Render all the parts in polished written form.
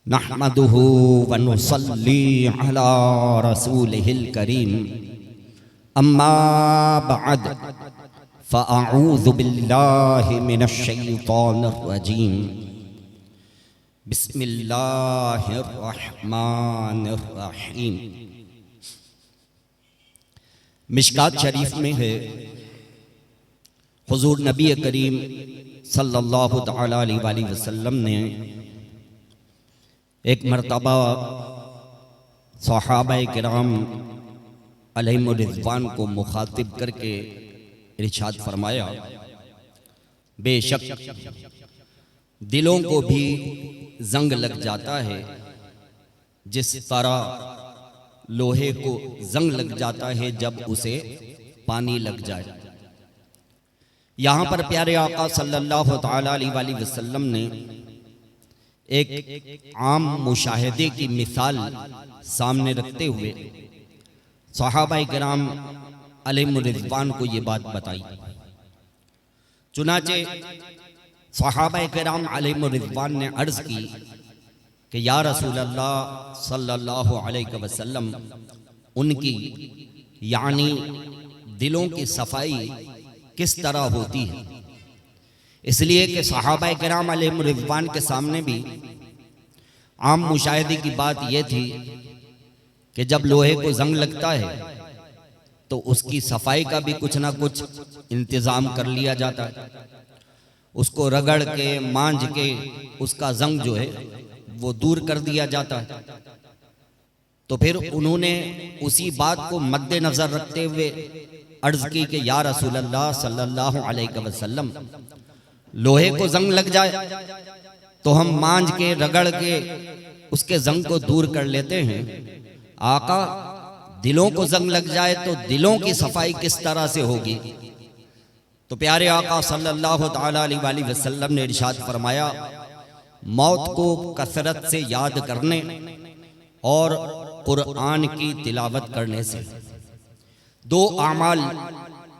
नहमदुहु व नुसल्ली अला रसूलिहिल करीम अम्मा बअद फ़अऊज़ु बिल्लाहि मिनश शैतानिर रजीम बिस्मिल्लाहिर रहमानिर रहीम। मिशकात शरीफ में है हुज़ूर नबी करीम सल्लल्लाहु तआला अलैहि वसल्लम ने एक मरतबा सहाबाए किराम अलैहिम रिज़वान को मुखातिब करके इरशाद फरमाया, बेशक दिलों को भी जंग लग जाता है जिस तरह लोहे को जंग लग जाता है जब उसे पानी लग जाए। यहाँ पर प्यारे आका सल्लल्लाहु तआला अलैहि वसल्लम ने एक आम मुशाहिदे की मिसाल सामने रखते हुए सहाबाए किराम अलैहिम रिज़वान को ये बात बताई। चुनाचे सहाबाए किराम अलैहिम रिज़वान ने अर्ज़ की कि या रसूल अल्लाह सल्लल्लाहु अलैहि वसल्लम, उनकी यानी दिलों की सफाई किस तरह होती है। इसलिए कि सहाबाए किराम अलैहिम रिज़वान के सामने भी आम मुशाहिदे की बात यह थी कि जब लोहे को जंग लगता है तो उसकी सफाई का भी कुछ ना कुछ इंतज़ाम कर लिया जाता है। उसको रगड़ के मांझ के उसका जंग जो है वो दूर कर दिया जाता है। तो फिर उन्होंने उसी बात को मद्देनजर रखते हुए अर्ज की कि या रसूल अल्लाह सल्लल्लाहु अलैहि वसल्लम, लोहे को जंग लग जाए तो हम मांझ के रगड़ के उसके जंग को दूर कर लेते हैं। आका, दिलों को जंग लग जाए तो दिलों की सफाई किस तरह से होगी। तो प्यारे आका सल्लल्लाहु तआला अलैहि वसल्लम ने इरशाद फरमाया, मौत को कसरत से याद करने और कुरान की तिलावत करने से। दो आमाल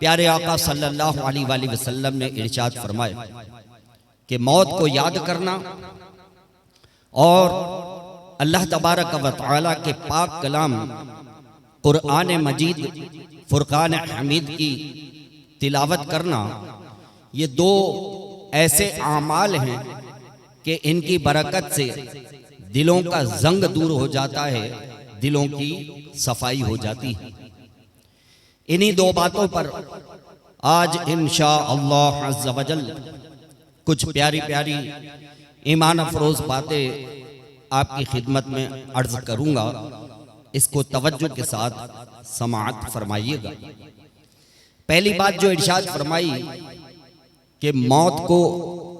प्यारे आका सल्लल्लाहु अलैहि वसल्लम ने इरशाद फरमाया कि मौत को याद करना और अल्लाह तबारक व तआला के पाक कलाम कुरान मजीद फुरकान हमीद की तिलावत करना, ये दो ऐसे आमाल हैं कि इनकी बरकत से दिलों का जंग दूर हो जाता है, दिलों की सफाई हो जाती है। इन्हीं दो बातों पर आज इंशाअल्लाह अज़्ज़ा वजल कुछ प्यारी प्यारी ईमान अफरोज बातें आपकी खिदमत में अर्ज करूंगा। इसको तवज्जो के साथ समाअत फरमाइएगा। पहली बात जो इरशाद फरमाई कि मौत को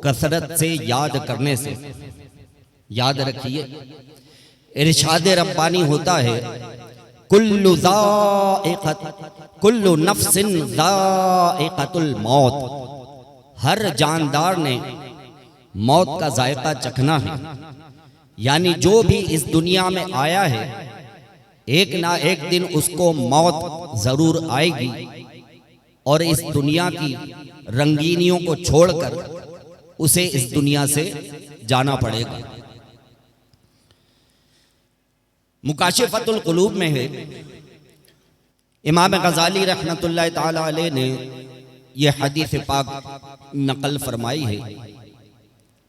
कसरत से याद करने से, याद रखिए इरशाद रब्बानी होता है, कुल्लु नफ्सिन ज़ाइक़तुल मौत, हर जानदार ने मौत का जायका चखना है। यानी जो भी इस दुनिया में आया है एक ना एक दिन उसको मौत जरूर आएगी और इस दुनिया की रंगीनियों को छोड़कर उसे इस दुनिया से जाना पड़ेगा। मुकाशिफतुल कुलूब में है, इमाम गज़ाली रहमतुल्लाह ताला अलैह ने यह हदीस पाक नकल फरमाई है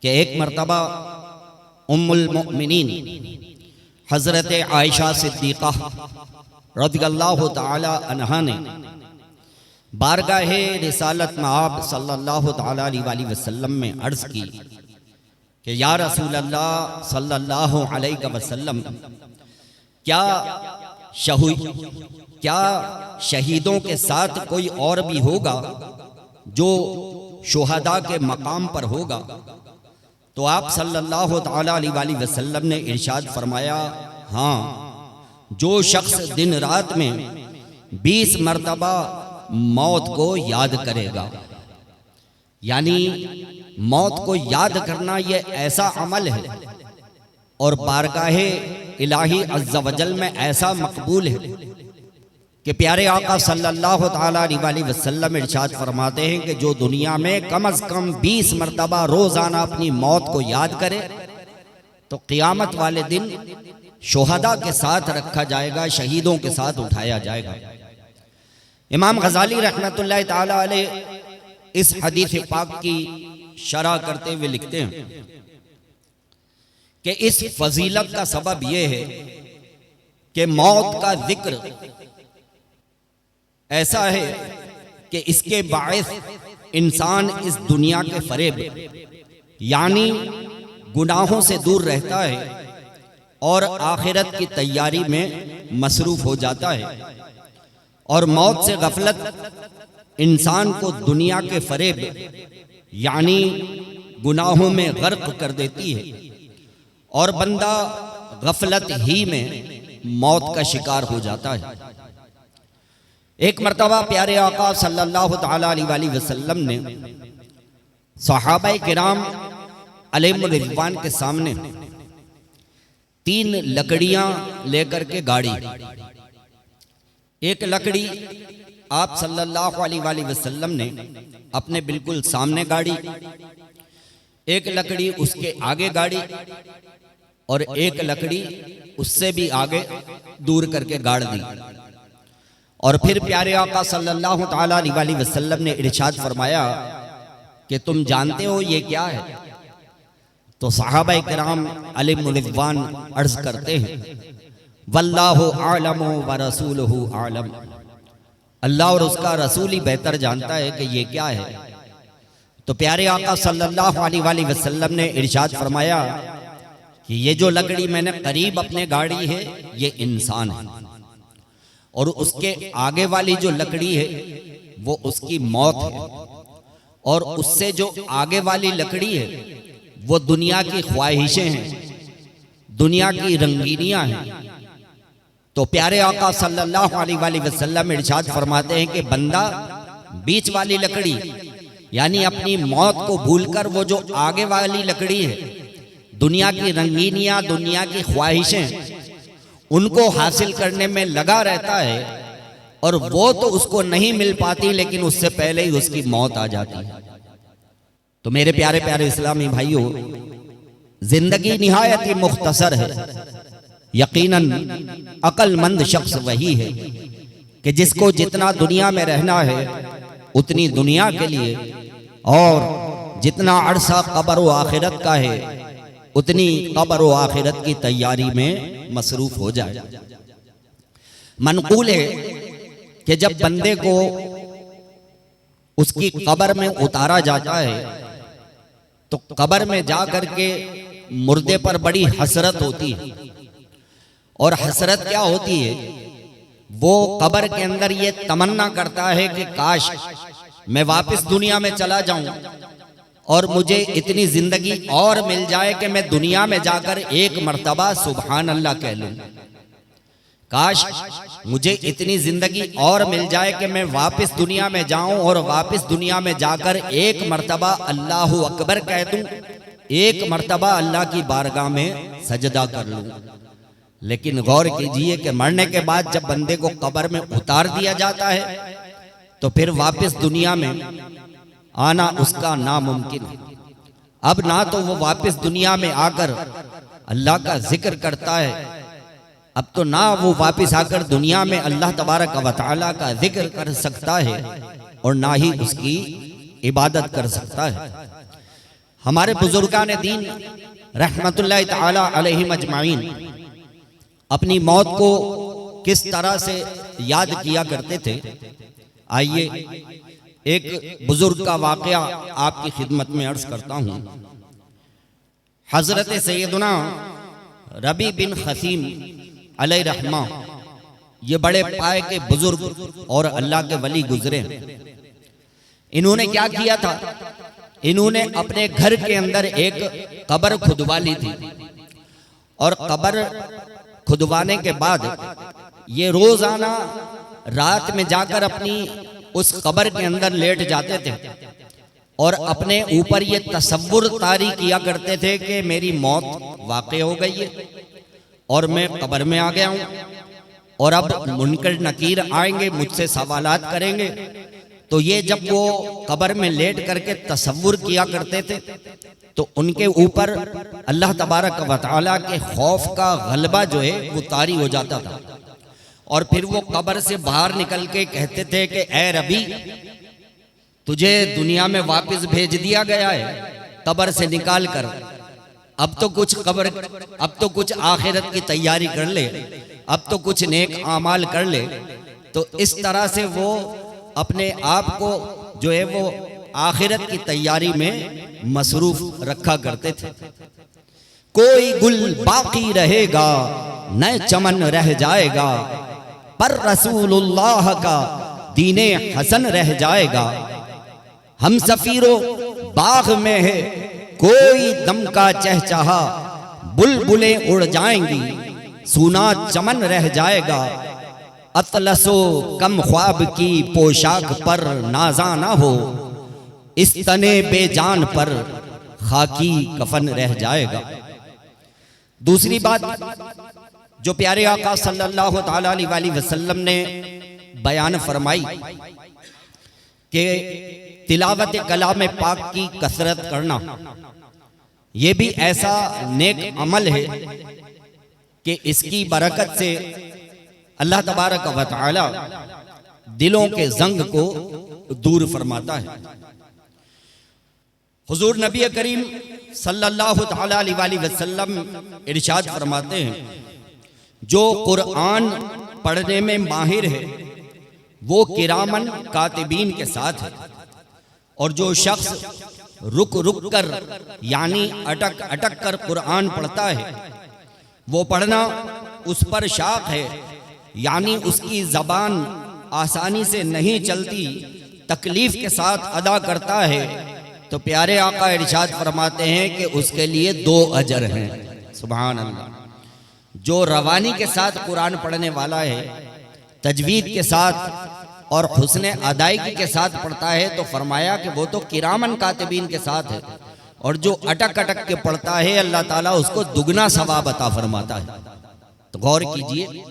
कि एक मरतबा उम्मुल मुमिनीन हज़रत आयशा सिद्दीक़ा रज़ियल्लाहु ताला अन्हा ने बारगाह रिसालत में आप सल्लल्लाहु ताला अलैहि वसल्लम में अर्ज़ की कि या रसूल अल्लाह सल्लल्लाहु अलैहि वसल्लम, क्या शहीदों के साथ कोई और भी होगा जो शुहदा के मकाम पर होगा। तो आप सल्लल्लाहु ताला अलैहि वसल्लम ने इरशाद फरमाया, हाँ, जो शख्स दिन रात में 20 मरतबा मौत को याद करेगा। यानी मौत को याद करना यह ऐसा अमल है और बारगाहे इलाही अज़्ज़ा वजल में ऐसा मकबूल है कि प्यारे आका सल्लल्लाहु ताला अलैहि वसल्लम इरशाद फरमाते हैं कि जो दुनिया में कम अज़ कम 20 मरतबा रोज़ाना अपनी मौत को याद करे तो क़ियामत वाले दिन शुहदा के साथ रखा जाएगा, शहीदों के साथ उठाया जाएगा। इमाम गज़ाली रहमतुल्लाह ताला अलैह इस हदीस पाक की शरह करते हुए लिखते हैं कि इस फजीलत का सबब यह है कि मौत का जिक्र ऐसा है कि इसके बाइस इंसान इस दुनिया के फरेब यानी गुनाहों से दूर रहता है और आखिरत की तैयारी में मसरूफ हो जाता है। और मौत से गफलत इंसान को दुनिया के फरेब यानी गुनाहों में गर्क कर देती है और बंदा गफलत ही में मौत का शिकार हो जाता है। एक मर्तबा प्यारे आका सल्लल्लाहु तआला अलैहि वसल्लम ने सहाबाए किराम अलैहिम रिज़वान के सामने 3 लकड़ियां लेकर के गाड़ी, एक लकड़ी आप सल्लल्लाहु अलैहि वसल्लम ने अपने बिल्कुल सामने गाड़ी, एक लकड़ी उसके आगे गाड़ी और एक लकड़ी उससे भी आगे दूर करके गाड़ दी। और फिर प्यारे आका सल्लल्लाहु तआला अलैहि वसल्लम ने इरशाद फरमाया कि तुम जानते हो ये क्या है? तो सहाबाए किराम अलैहिम रिज़वान अर्ज करते हैं वल्लाहु आलम व रसूलुहु आलम, अल्लाह और उसका रसूल ही बेहतर जानता है कि ये क्या है। तो प्यारे आका सल्लल्लाहु अलैहि वसल्लम ने इरशाद फरमाया कि ये जो लकड़ी मैंने करीब अपने गाड़ी है ये इंसान है और उसके आगे वाली जो लकड़ी है वो उसकी मौत है और उससे जो आगे वाली लकड़ी है वो दुनिया की ख्वाहिशें हैं, दुनिया की रंगीनियां हैं। तो प्यारे आका सल्लल्लाहु अलैहि वसल्लम इरशाद फरमाते हैं कि बंदा बीच वाली लकड़ी यानी अपनी मौत को भूलकर वो जो आगे वाली लकड़ी है, दुनिया की रंगीनियां, दुनिया की ख्वाहिशें, उनको हासिल करने में लगा रहता है और वो तो उसको नहीं मिल पाती लेकिन उससे पहले ही उसकी मौत आ जाती है। तो मेरे प्यारे प्यारे इस्लामी भाइयों, जिंदगी निहायत ही मुख्तसर है। यकीनन अक्लमंद शख्स वही है कि जिसको जितना दुनिया में रहना है उतनी दुनिया के लिए और जितना अरसा कब्र व आखिरत का है उतनी कब्र व आखिरत की तैयारी में मसरूफ हो जाए। मनकूल है कि जब बंदे को उसकी कब्र में उतारा जाता है तो कब्र में जा करके मुर्दे पर बड़ी हसरत होती है। और हसरत क्या होती है? वो कब्र के अंदर ये तमन्ना करता है कि काश मैं वापस दुनिया में चला जाऊं और मुझे इतनी जिंदगी और मिल जाए कि मैं दुनिया में जाकर एक मर्तबा सुभान अल्लाह कह लूं। काश मुझे इतनी जिंदगी और मिल जाए कि मैं वापस दुनिया में जाऊं और वापस दुनिया में जाकर एक मर्तबा अल्लाहु अकबर कह दूं, एक मर्तबा अल्लाह की बारगाह में सजदा कर लूं। लेकिन गौर कीजिए कि मरने के बाद जब बंदे को कब्र में उतार दिया जाता है तो फिर वापस दुनिया में आना उसका नामुमकिन है। अब ना तो वो वापस दुनिया में आकर अल्लाह का जिक्र करता है, अब तो ना वो वापस आकर दुनिया में अल्लाह तबारक व तआला का जिक्र कर सकता है और ना ही उसकी इबादत कर सकता है। हमारे बुजुर्गान दीन रहमतुल्लाह तआला अलैहिम अजमाइन अपनी मौत को किस तरह से याद किया करते थे। आइए एक बुजुर्ग का वाकया आपकी खिदमत में अर्ज करता हूं। हजरत सैयदना रबी बिन खसीम अलैहि रहमा, ये बड़े पाए के बुजुर्ग और अल्लाह के वली गुजरे। इन्होंने क्या किया था? इन्होंने अपने घर के अंदर एक कब्र खुदवा ली थी और कब्र खुदवाने के बाद ये रोजाना रात में जाकर अपनी उस कब्र के अंदर लेट जाते थे और अपने ऊपर ये तसव्वुर तारी किया करते थे कि मेरी मौत वाक़ई हो गई है और मैं कब्र में आ गया हूं और अब मुनकर नकीर आएंगे, मुझसे सवालात करेंगे। तो ये जब वो कब्र में लेट करके तसव्वुर किया करते थे तो उनके ऊपर अल्लाह तबारक व तआला के खौफ का गलबा जो है वो तारी हो जाता था। और फिर वो कब्र से बाहर निकल के कहते थे कि ए रबी, तुझे दुनिया में वापस भेज दिया गया है कब्र से निकाल कर, अब तो कुछ आखिरत की तैयारी कर ले, अब तो कुछ नेक आमाल कर ले। तो इस तरह से वो अपने आप को जो है वो आखिरत की तैयारी में मसरूफ रखा करते थे। कोई गुल बाकी रहेगा न चमन रह जाएगा, पर रसूलुल्लाह का दीने हसन रह जाएगा। हम सफीरो बाग में है कोई दम का चहचहा, बुलबुलें उड़ जाएंगी सूना चमन रह जाएगा। अतलसो कम ख्वाब की पोशाक पर नाजा ना हो, इस तने बेजान पर खाकी कफन रह जाएगा। दूसरी बात जो प्यारे आका सल्लल्लाहु ताला अलैहि वसल्लम ने बयान फरमाई कि तिलावत कलाम पाक की कसरत करना ये भी ऐसा नेक अमल है कि इसकी बरकत से अल्लाह तबारक व तआला दिलों के जंग को दूर फरमाता है। हुजूर नबी करीम सल्लल्लाहु ताला अलैहि वसल्लम इरशाद फरमाते हैं, जो कुरान पढ़ने में माहिर है वो किरामन कातिबीन के साथ है, और जो शख्स रुक रुक कर यानी अटक अटक कर कुरान पढ़ता है वो पढ़ना उस पर शाक है, यानी उसकी जबान आसानी से नहीं चलती, तकलीफ के साथ अदा करता है। तो प्यारे आका इरशाद फरमाते हैं कि उसके लिए 2 अजर हैं। सुभान अल्लाह। जो रवानी के साथ कुरान पढ़ने वाला है, तजवीद के साथ और हुस्न अदायगी के साथ पढ़ता है, तो फरमाया कि वो तो किरामन कातिबीन के साथ है, और जो अटक अटक के पढ़ता है अल्लाह ताला उसको दुगना सवाब अता फरमाता है। तो गौर कीजिए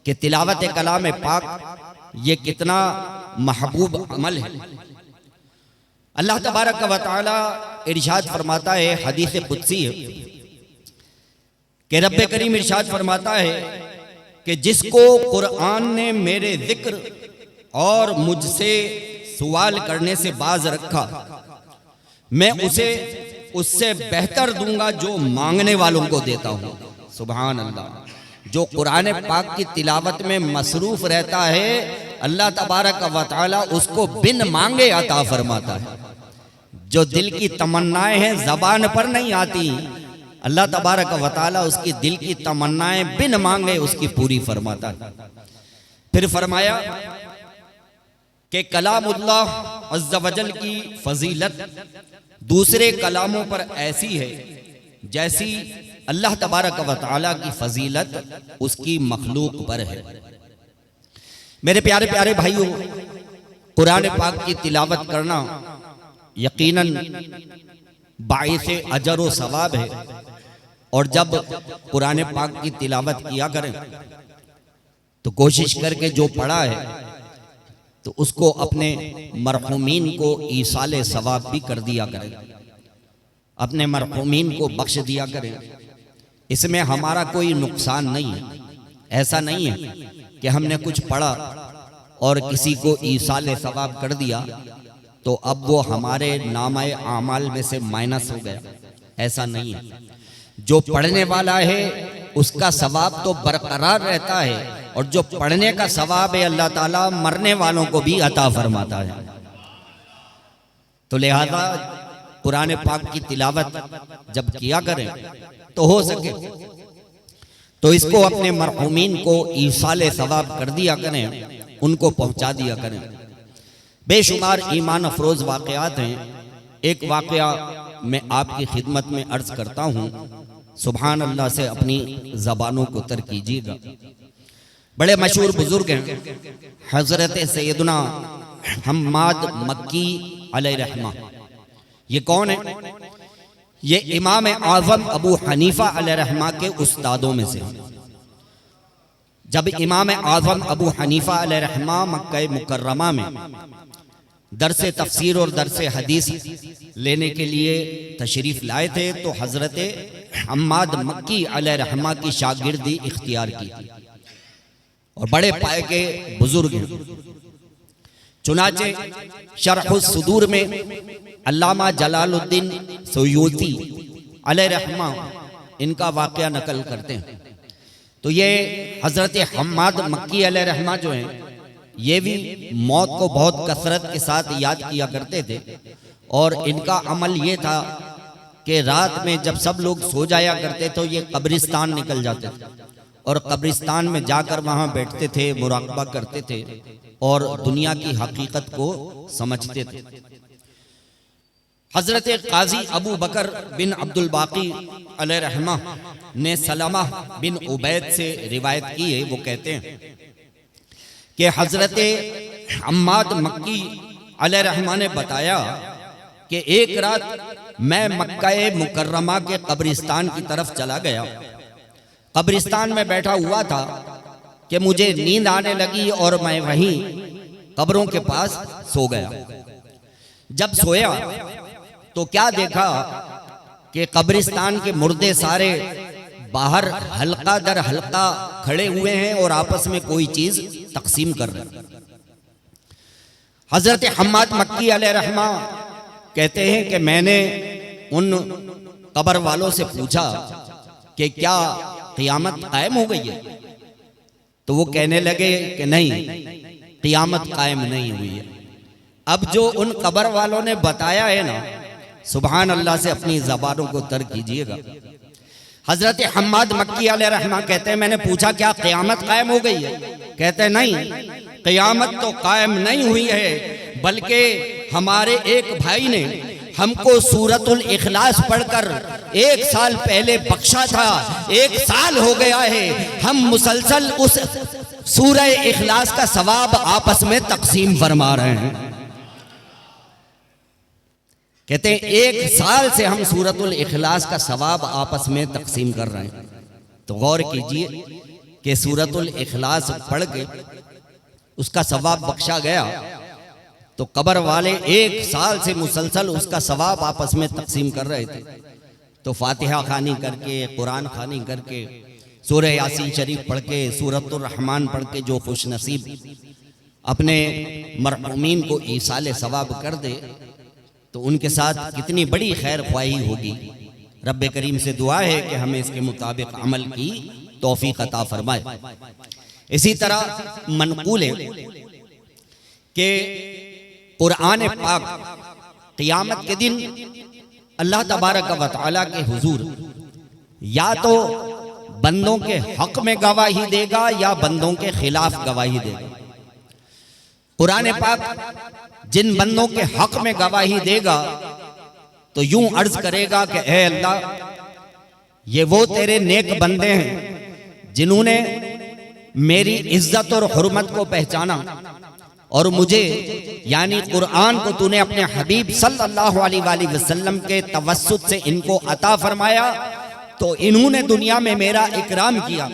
कि तिलावत कलाम पाक ये कितना महबूब अमल है। अल्लाह तबारक व तआला इरशाद फरमाता है, हदीस कुदसी है कि रब करीम इरशाद फरमाता है कि जिसको कुरान ने मेरे जिक्र और मुझसे सवाल करने से बाज रखा, मैं उसे उससे बेहतर दूंगा जो मांगने वालों को देता हूं। सुभान अल्लाह। जो कुरान पाक की तिलावत में मसरूफ रहता है अल्लाह तबारक व तआला उसको बिन मांगे अता फरमाता है। जो दिल की तमन्नाएं हैं जबान पर नहीं आती, अल्लाह तबारक व तआला उसकी दिल की तमन्नाएं बिन मांगे उसकी पूरी फरमाता है। फिर फरमाया कि कलामुल्लाह अज़्ज़ा वजल की फजीलत दूसरे कलामों पर ऐसी है जैसी अल्लाह तबारक व तआला की फजीलत उसकी मखलूक पर है। मेरे प्यारे प्यारे भाइयों, कुरान पाक की तिलावत करना यकीनन बाइसे अजर व सवाब है, और जब कुरान पाक की तिलावत किया करें तो कोशिश करके जो पढ़ा है तो उसको अपने मरहूमीन को ईसाले सवाब भी कर दिया करें, अपने मरहूमीन को बख्श दिया करें। इसमें हमारा कोई नुकसान नहीं है। ऐसा नहीं है कि हमने कुछ पढ़ा और किसी को ईसाले सवाब कर दिया तो अब वो हमारे नामाए आमाल में से माइनस हो गया। ऐसा नहीं है। जो पढ़ने वाला है उसका सवाब तो बरकरार रहता है, और जो पढ़ने का सवाब है अल्लाह ताला मरने वालों को भी अता फरमाता है। तो लिहाजा कुरान पाक की तिलावत जब किया करें तो हो सके तो इसको अपने मरहूमीन को ईसाले सवाब कर दिया करें, उनको पहुंचा दिया करें। बेशुमार ईमान अफरोज वाक़यात हैं। एक वाक़या मैं आपकी खिदमत में अर्ज करता हूँ, सुभान अल्लाह से अपनी ज़बानों को तर कीजिएगा। बड़े मशहूर बुजुर्ग हैं हज़रत सैयदना हम्माद मक्की अलैहिर्रहमा। ये कौन है? ये इमाम आज़म अबू हनीफा अलैहिर्रहमा के उस्तादों में से। जब इमाम आज़म अबू हनीफा अलैहिर्रहमा मक्का मुकर्रमा में दरस तफसीर और दरस हदीस लेने के लिए तशरीफ़ लाए थे, तो हज़रत हम्माद मक्की अलैहि रहमा की शागिर्दी इख्तियार की और बड़े पाए के बुजुर्ग हैं। चुनाचे शरहुस सुदूर में अल्लामा जलालुद्दीन सुयूती अलैहि रहमा इनका वाक़या नकल करते हैं। तो ये हज़रत हम्माद मक्की अलैहि रहमा जो हैं, ये भी मौत को बहुत कसरत के साथ याद किया करते थे और इनका अमल ये था कि रात में जब सब लोग सो जाया करते तो ये कब्रिस्तान निकल जाते थे और कब्रिस्तान में जाकर वहाँ बैठते थे, मुराक़बा करते थे और दुनिया की हकीकत को समझते थे। हज़रत काजी अबू बकर बिन अब्दुल बाकी अलैहि रहमा ने सलमा बिन उबैद से रिवायत की है। वो कहते हैं कि हज़रत हम्माद मक्की अलैहि रहमा ने बताया कि एक रात मैं मक्का मुकर्रमा के कब्रिस्तान की तरफ चला गया। कब्रिस्तान में बैठा हुआ था कि मुझे नींद आने लगी और मैं वहीं कब्रों के पास सो गया। जब सोया तो क्या देखा कि कब्रिस्तान के मुर्दे सारे बाहर हल्का दर हल्का खड़े हुए हैं और आपस में कोई चीज तकसीम कर रहे हैं। हजरत हम्माद मक्की अलैहि रहमा कहते हैं कि मैंने उन कब्र वालों से पूछा कि क्या क़ियामत कायम हो गई है? तो वो कहने लगे कि नहीं, क़ियामत कायम नहीं हुई है। अब जो उन कब्र वालों ने बताया है ना, सुभान अल्लाह से अपनी ज़बानों को तर कीजिएगा। हजरत हम्माद मक्की अलैहि रहमा कहते हैं मैंने पूछा क्या क़ियामत कायम हो गई है? कहते हैं नहीं, क़ियामत तो कायम नहीं हुई है, बल्कि हमारे एक भाई ने हमको सूरतुल इखलास पढ़कर 1 साल पहले बख्शा था, 1 साल हो गया है, हम मुसलसल उस सूरह इखलास का सवाब आपस में तकसीम फरमा रहे हैं। कहते हैं 1 साल से हम सूरतुल इखलास का सवाब आपस में तकसीम कर रहे हैं। तो गौर कीजिए कि सूरतुल इखलास पढ़ के उसका सवाब बख्शा गया, तो कब्र वाले 1 साल से मुसलसल उसका सवाब आपस में तकसीम कर रहे थे। तो फातिहा खानी करके, कुरान खानी करके, सूरह यासीन शरीफ पढ़ के, सूरतुर रहमान पढ़ के जो खुश नसीब अपने मरहूमीन को ईसाल सवाब कर दे, तो उनके साथ कितनी बड़ी खैर ख्वाही होगी। रब्बे करीम से दुआ है कि हमें इसके मुताबिक अमल की तौफीक अता फरमाए। इसी तरह मनक़ूल है कि कुरान पाक क़ियामत के दिन अल्लाह तबारक व तआला के हुजूर या तो बंदों के हक में गवाही देगा या बंदों के खिलाफ गवाही देगा। कुरान पाक जिन बंदों के हक में गवाही देगा तो यूं अर्ज करेगा कि ए अल्लाह, ये वो तेरे नेक बंदे हैं जिन्होंने मेरी इज्जत और हुर्मत को पहचाना और मुझे यानी कुरान को तूने अपने हबीब सल्लल्लाहु अलैहि वसल्लम के तवस्सुत से इनको अता फरमाया, तो इन्होंने दुनिया में मेरा इकराम किया,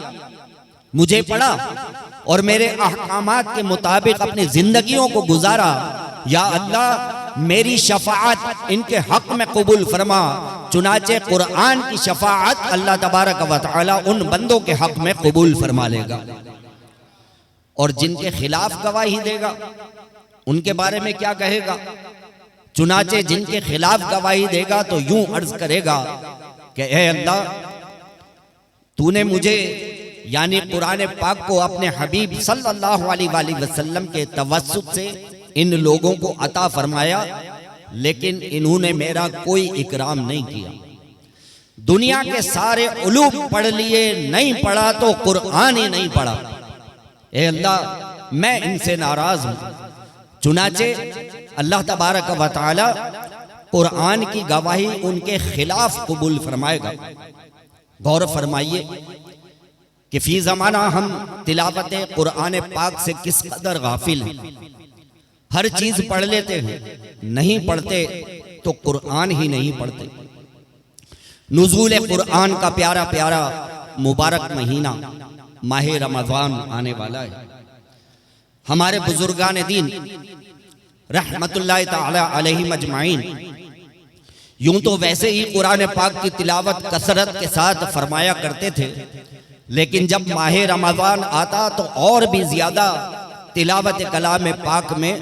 मुझे पढ़ा और मेरे अहकामात के मुताबिक अपनी जिंदगियों को गुजारा। या अल्लाह, मेरी शफाअत इनके हक में कबूल फरमा। चुनाचे कुरान की शफाअत अल्लाह तबारक व तआला उन बंदों के हक में कबूल फरमा लेगा। और जिनके खिलाफ गवाही देगा उनके बारे में क्या कहेगा? चुनाचे जिनके खिलाफ गवाही देगा तो यूं अर्ज करेगा कि ए अल्लाह, तूने मुझे यानी कुरान पाक को अपने हबीब सल्लल्लाहु अलैहि वसल्लम के तवस्सुत से इन लोगों को अता फरमाया, लेकिन इन्होंने मेरा कोई इकराम नहीं किया। दुनिया के सारे उलूम पढ़ लिए, नहीं पढ़ा तो कुरान ही नहीं पढ़ा। ए अल्लाह, मैं इनसे नाराज हूं। चुनाचे अल्लाह तबारक व तआला कुरान की गवाही उनके खिलाफ कबूल फरमाएगा। गौर फरमाइए कि फी ज़माना हम तिलावत कुरान पाक से किस कदर गाफिल हैं। हर चीज पढ़ लेते हैं, नहीं पढ़ते तो कुरान ही नहीं पढ़ते। नुज़ूल कुरान का प्यारा प्यारा मुबारक महीना माह रमज़ान आने वाला है। हमारे बुजुर्गान दीन रहमतुल्लाहि ताला अलैहिम अजमाइन यूं तो वैसे ही कुरान पाक की तिलावत कसरत के साथ फरमाया करते थे, लेकिन जब माह रमज़ान आता तो और भी ज्यादा तिलावत कलाम पाक में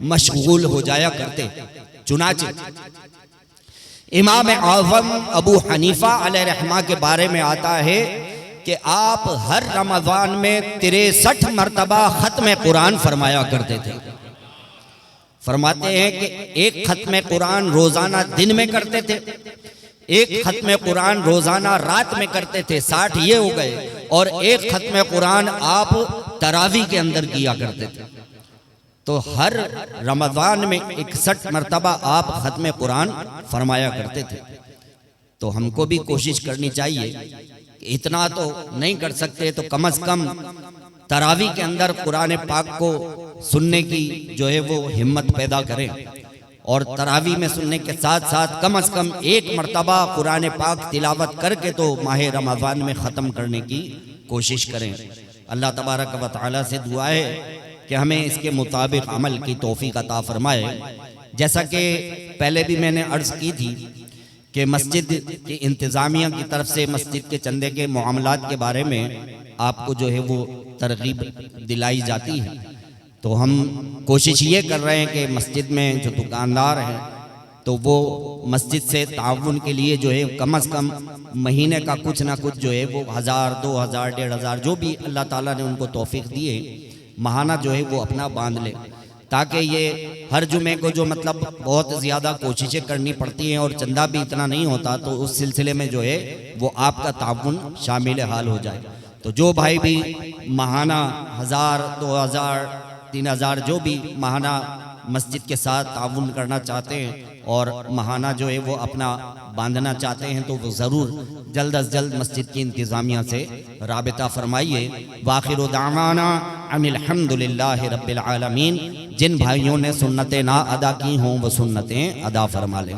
मशगूल हो जाया करते। चुनाचे इमाम आज़म अबू हनीफा अलैहिर्रहमा के बारे में आता है कि आप हर रमज़ान में 63 मरतबा खत्म कुरान फरमाया करते थे। फरमाते हैं कि एक खत्म कुरान रोजाना दिन में करते थे, एक खत्म कुरान रोजाना रात में करते थे, 60 ये हो गए, और एक खत्म कुरान आप तरावी के अंदर किया करते थे। तो हर रमज़ान में 61 मरतबा आप खत्म कुरान फरमाया करते थे। तो हमको भी कोशिश करनी चाहिए, इतना तो नहीं कर सकते तो कम से कम तरावी के अंदर कुरान पाक को सुनने की जो है वो हिम्मत पैदा करें, और तरावी में सुनने के साथ साथ कम से कम एक मरतबा कुरान पाक तिलावत करके तो माह रमज़ान में ख़त्म करने की कोशिश करें। अल्लाह तबारक व तआला से दुआ है कि हमें इसके मुताबिक अमल की तौफीक अता फरमाए। जैसा कि पहले भी मैंने अर्ज़ की थी कि मस्जिद की इंतज़ामिया की तरफ से मस्जिद के चंदे के मामलात के बारे में आपको जो है वो तरगीब दिलाई जाती है। तो हम कोशिश ये कर रहे हैं कि मस्जिद में जो दुकानदार हैं तो वो मस्जिद से ताउन के लिए जो है कम से कम महीने का कुछ ना कुछ जो है वो 1000, 2000, 1500 जो भी अल्लाह ताला ने उनको तौफीक दी है, महाना जो है वो अपना बांध ले, ताकि ये हर जुमे को जो मतलब बहुत ज़्यादा कोशिशें करनी पड़ती हैं और चंदा भी इतना नहीं होता, तो उस सिलसिले में जो है वो आपका ताउन शामिल हाल हो जाए। तो जो भाई भी महाना 1000, 2000, 3000 जो भी महाना मस्जिद के साथ ताउन करना चाहते हैं और महाना जो है वो अपना बांधना चाहते हैं, तो वो ज़रूर जल्द अज जल्द मस्जिद की इंतज़ामिया से राबिता फरमाइए। वाखिरु दावाना अनिल हम्दुलिल्लाहि रब्बिल आलमीन। जिन भाइयों ने सुन्नतें ना अदा की हों वो सुन्नतें अदा फरमा लें।